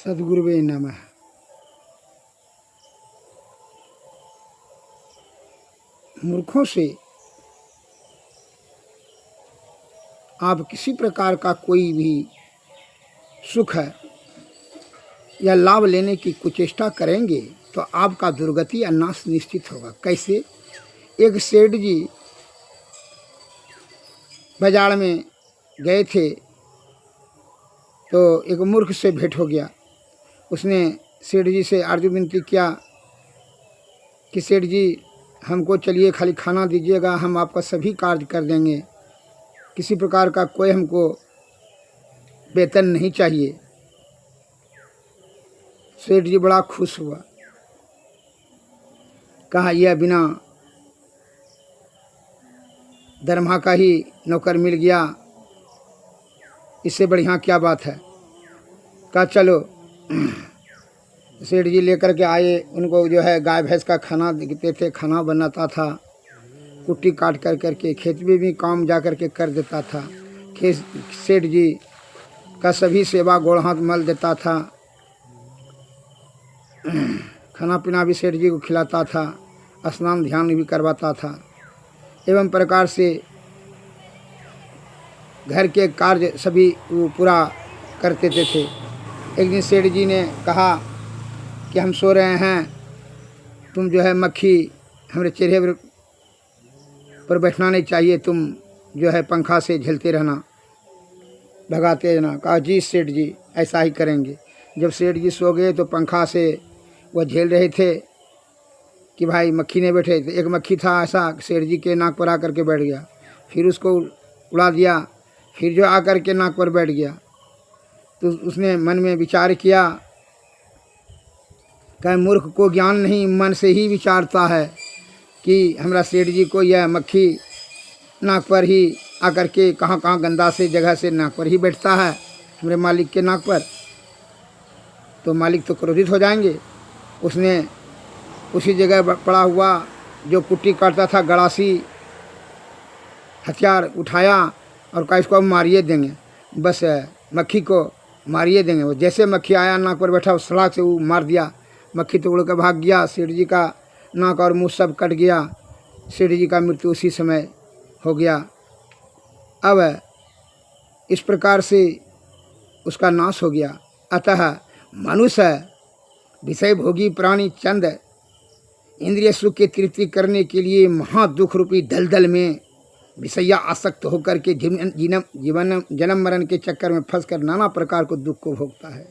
सद्गुरुवे नमः। मूर्खों से आप किसी प्रकार का कोई भी सुख या लाभ लेने की कुचेष्टा करेंगे तो आपका दुर्गति या नाश निश्चित होगा। कैसे? एक सेठ जी बाजार में गए थे तो एक मूर्ख से भेंट हो गया। उसने सेठ जी से आरजू विनती किया कि सेठ जी हमको चलिए खाली खाना दीजिएगा, हम आपका सभी कार्य कर देंगे, किसी प्रकार का कोई हमको वेतन नहीं चाहिए। सेठ जी बड़ा खुश हुआ, कहा यह बिना दरमाहा का ही नौकर मिल गया, इससे बढ़िया क्या बात है। कहा चलो। सेठ जी लेकर के आए, उनको जो है गाय भैंस का खाना देते थे, खाना बनाता था, कुट्टी काट कर करके खेत में भी काम जा कर के कर देता था। सेठ जी का सभी सेवा गोड़ हाथ मल देता था, खाना पीना भी सेठ जी को खिलाता था, स्नान ध्यान भी करवाता था, एवं प्रकार से घर के कार्य सभी वो पूरा करते थे। एक दिन सेठ जी ने कहा कि हम सो रहे हैं, तुम जो है मक्खी हमारे चेहरे पर बैठना नहीं चाहिए, तुम जो है पंखा से झेलते रहना, भगाते रहना। कहा जी सेठ जी ऐसा ही करेंगे। जब सेठ जी सो गए तो पंखा से वह झेल रहे थे कि भाई मक्खी नहीं बैठे। तो एक मक्खी था ऐसा सेठ जी के नाक पर आकर के बैठ गया, फिर उसको उड़ा दिया, फिर जो आकर के नाक पर बैठ गया। तो उसने मन में विचार किया, कहीं मूर्ख को ज्ञान नहीं, मन से ही विचारता है कि हमारा सेठ जी को यह मक्खी नाक पर ही आकर के कहाँ गंदा से जगह से नाक पर ही बैठता है, हमारे मालिक के नाक पर, तो मालिक तो क्रोधित हो जाएंगे। उसने उसी जगह पड़ा हुआ जो कुट्टी काटता था गड़ासी हथियार उठाया और कहा इसको मारिए देंगे, बस मक्खी को मारिए देंगे। वो जैसे मक्खी आया नाक पर बैठा, उस सलाख से वो मार दिया, मक्खी तो उड़ कर भाग गया, सेठ जी का नाक और मुंह सब कट गया, सेठ जी का मृत्यु उसी समय हो गया। अब इस प्रकार से उसका नाश हो गया। अतः मनुष्य विषय भोगी प्राणी चंद इंद्रिय सुख की तृप्ति करने के लिए महादुख रूपी दलदल में विषया आसक्त होकर के जन्म मरण के चक्कर में फंसकर नाना प्रकार को दुख को भोगता है।